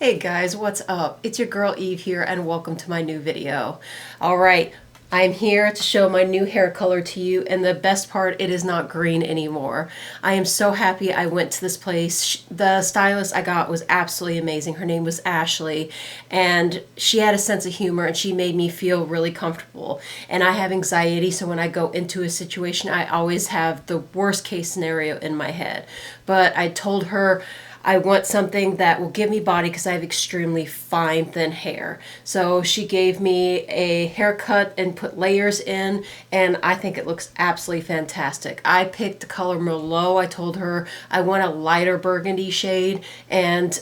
Hey guys, what's up? It's your girl Eve here and welcome to my new video. Alright, I'm here to show my new hair color to you, and the best part, it is not green anymore. I am so happy I went to this place. The stylist I got was absolutely amazing. Her name was Ashley, and she had a sense of humor and she made me feel really comfortable. And I have anxiety, so when I go into a situation, I always have the worst case scenario in my head. But I told her I want something that will give me body because I have extremely fine, thin hair. So she gave me a haircut and put layers in, and I think it looks absolutely fantastic. I picked the color Merlot. I told her I want a lighter burgundy shade, and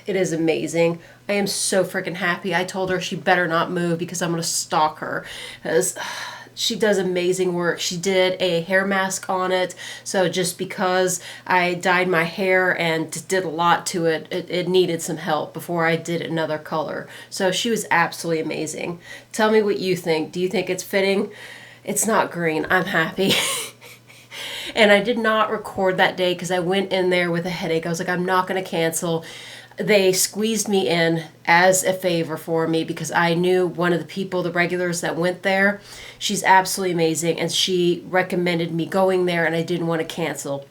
it is amazing. I am so freaking happy. I told her she better not move because I'm going to stalk her. Because she does amazing work. She did a hair mask on it, so just because I dyed my hair and did a lot to it, it needed some help before I did another color. So she was absolutely amazing. Tell me what you think. Do you think it's fitting? It's not green. I'm happy. And I did not record that day because I went in there with a headache. I was like, I'm not going to cancel. They squeezed me in as a favor for me because I knew one of the people, the regulars that went there. She's absolutely amazing, and she recommended me going there, and I didn't want to cancel.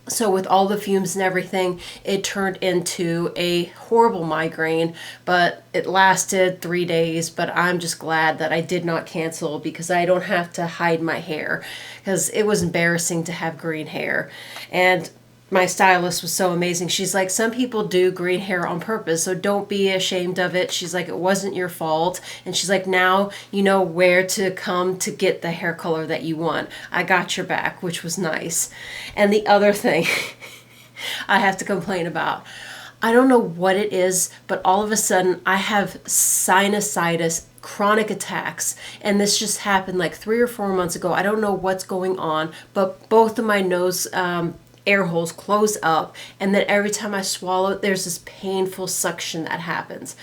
So with all the fumes and everything, it turned into a horrible migraine, but it lasted 3 days. But I'm just glad that I did not cancel because I don't have to hide my hair, because it was embarrassing to have green hair. And my stylist was so amazing. She's like, some people do green hair on purpose, so don't be ashamed of it. She's like, it wasn't your fault. And she's like, now you know where to come to get the hair color that you want. I got your back, which was nice. And the other thing I have to complain about, I don't know what it is, but all of a sudden I have sinusitis, chronic attacks, and this just happened like 3 or 4 months ago. I don't know what's going on, but both of my nose air holes close up, and then every time I swallow, there's this painful suction that happens.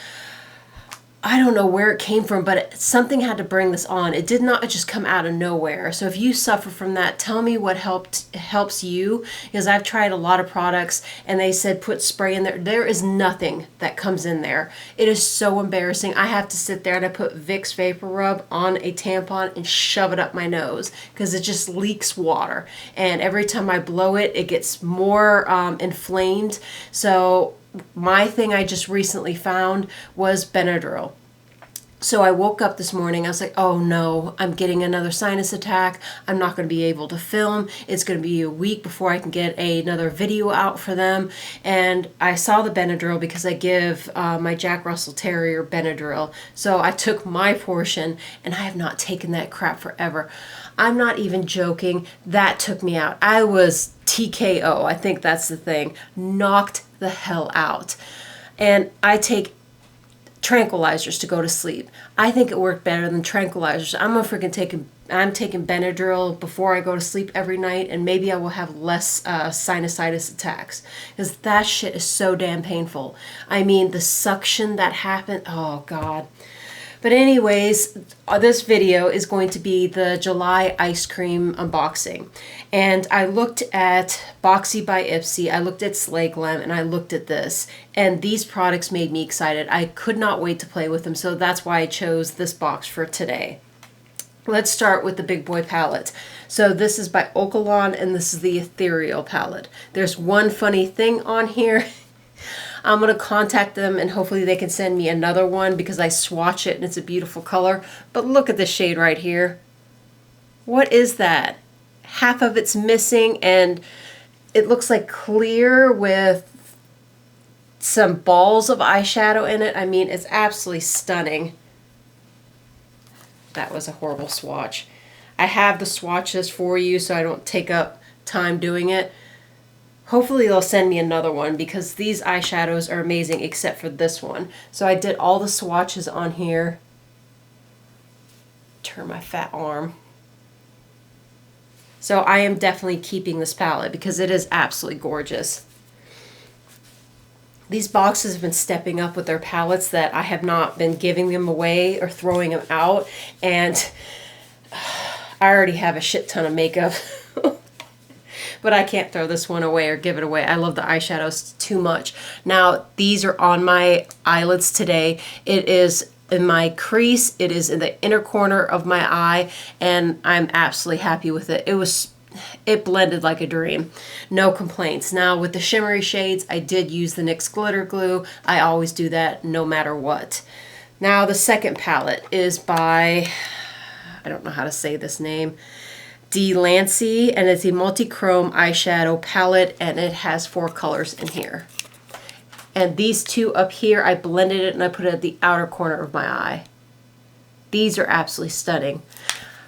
I don't know where it came from, but something had to bring this on. It did not just come out of nowhere. So if you suffer from that, tell me what helps you, because I've tried a lot of products and they said put spray in there. There is nothing that comes in there. It is so embarrassing. I have to sit there and I put Vicks Vapor Rub on a tampon and shove it up my nose because it just leaks water. And every time I blow it, it gets more inflamed. So my thing I just recently found was Benadryl. So I woke up this morning, I was like, oh no, I'm getting another sinus attack. I'm not going to be able to film. It's going to be a week before I can get another video out for them. And I saw the Benadryl because I give my Jack Russell Terrier Benadryl. So I took my portion, and I have not taken that crap forever. I'm not even joking. That took me out. I was TKO. I think that's the thing. Knocked the hell out. And I take tranquilizers to go to sleep. I think it worked better than tranquilizers. I'm taking Benadryl before I go to sleep every night, and maybe I will have less sinusitis attacks, because that shit is so damn painful. I mean, the suction that happened, oh God. But anyways, this video is going to be the July ice cream unboxing. And I looked at Boxy by Ipsy, I looked at Slay Glam, and I looked at this. And these products made me excited. I could not wait to play with them, so that's why I chose this box for today. Let's start with the big boy palette. So this is by Okalon, and this is the Ethereal palette. There's one funny thing on here. I'm going to contact them and hopefully they can send me another one because I swatch it and it's a beautiful color. But look at this shade right here. What is that? Half of it's missing and it looks like clear with some balls of eyeshadow in it. I mean, it's absolutely stunning. That was a horrible swatch. I have the swatches for you so I don't take up time doing it. Hopefully they'll send me another one because these eyeshadows are amazing except for this one. So I did all the swatches on here. Turn my fat arm. So I am definitely keeping this palette because it is absolutely gorgeous. These boxes have been stepping up with their palettes that I have not been giving them away or throwing them out. And I already have a shit ton of makeup. But I can't throw this one away or give it away. I love the eyeshadows too much. Now, these are on my eyelids today. It is in my crease. It is in the inner corner of my eye, and I'm absolutely happy with it. It blended like a dream. No complaints. Now, with the shimmery shades, I did use the NYX Glitter Glue. I always do that no matter what. Now, the second palette is by, I don't know how to say this name, Delancey, and it's a multi-chrome eyeshadow palette, and it has 4 colors in here. And these 2 up here, I blended it and I put it at the outer corner of my eye. These are absolutely stunning.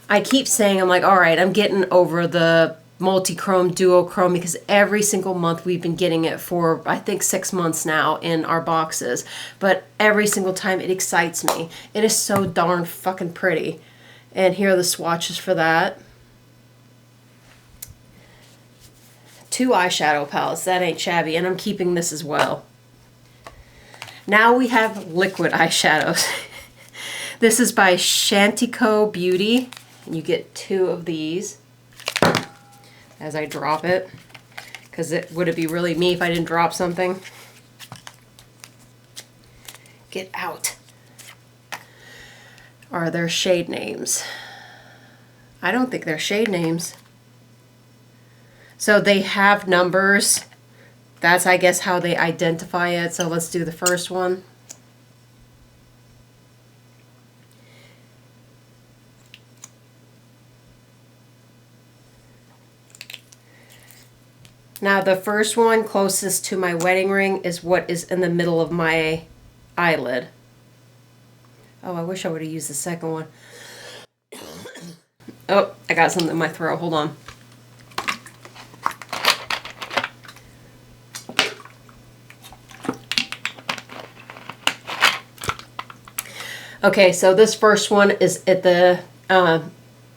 I keep saying, I'm like, all right, I'm getting over the multi-chrome, duochrome, because every single month we've been getting it for, I think, 6 months now in our boxes. But every single time it excites me. It is so darn fucking pretty. And here are the swatches for that. 2 eyeshadow palettes, that ain't shabby, and I'm keeping this as well. Now we have liquid eyeshadows. This is by Shantico Beauty. And you get 2 of these as I drop it, because would it be really me if I didn't drop something? Get out. Are there shade names? I don't think they're shade names. So they have numbers. That's, I guess, how they identify it. So let's do the first one. Now, the first one closest to my wedding ring is what is in the middle of my eyelid. Oh, I wish I would have used the second one. Oh, I got something in my throat. Hold on. Okay, so this first one is at the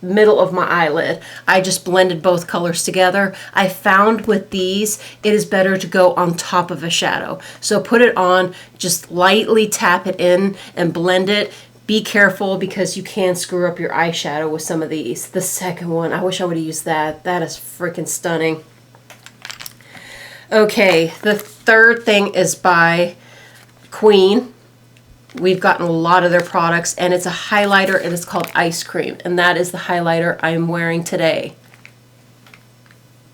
middle of my eyelid. I just blended both colors together. I found with these, it is better to go on top of a shadow. So put it on, just lightly tap it in and blend it. Be careful because you can screw up your eyeshadow with some of these. The second one, I wish I would have used that. That is freaking stunning. Okay, the third thing is by Queen. We've gotten a lot of their products, and it's a highlighter, and it's called Ice Cream, and that is the highlighter I'm wearing today.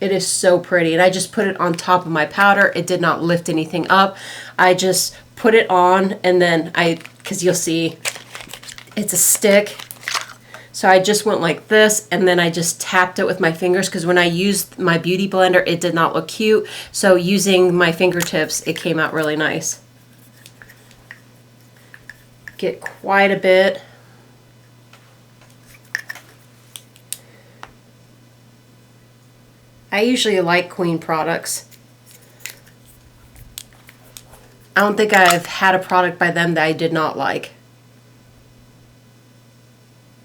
It is so pretty, and I just put it on top of my powder. It did not lift anything up. I just put it on, and then because you'll see, it's a stick. So I just went like this, and then I just tapped it with my fingers, because when I used my beauty blender, it did not look cute. So using my fingertips, it came out really nice. Get quite a bit. I usually like Queen products. I don't think I've had a product by them that I did not like.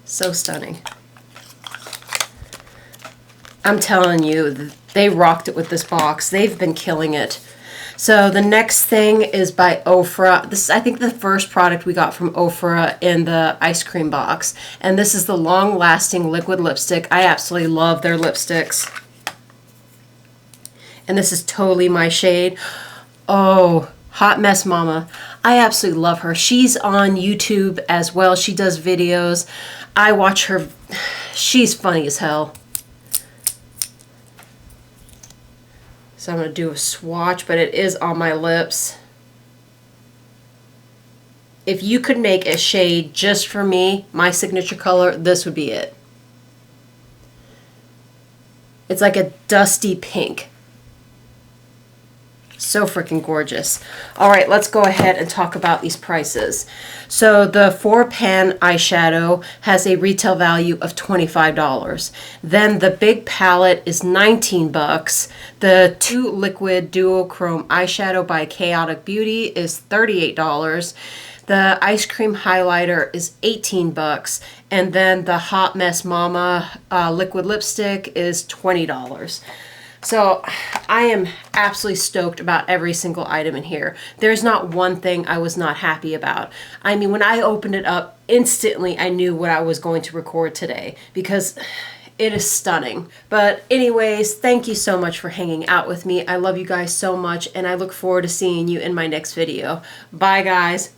So stunning. I'm telling you, they rocked it with this box. They've been killing it. So the next thing is by Ofra. This is, I think, the first product we got from Ofra in the ice cream box. And this is the long-lasting liquid lipstick. I absolutely love their lipsticks. And this is totally my shade. Oh, Hot Mess Mama. I absolutely love her. She's on YouTube as well. She does videos. I watch her. She's funny as hell. So I'm going to do a swatch, but it is on my lips. If you could make a shade just for me, my signature color, this would be it. It's like a dusty pink. So freaking gorgeous. All right, let's go ahead and talk about these prices. So the 4-pan eyeshadow has a retail value of $25. Then the big palette is 19 bucks. The 2 liquid duochrome eyeshadow by Chaotic Beauty is $38. The ice cream highlighter is 18 bucks. And then the Hot Mess Mama liquid lipstick is $20. So I am absolutely stoked about every single item in here. There's not one thing I was not happy about. I mean, when I opened it up, instantly I knew what I was going to record today, because It is stunning. But anyways, thank you so much for hanging out with me. I love you guys so much, and I look forward to seeing you in my next video. Bye, guys.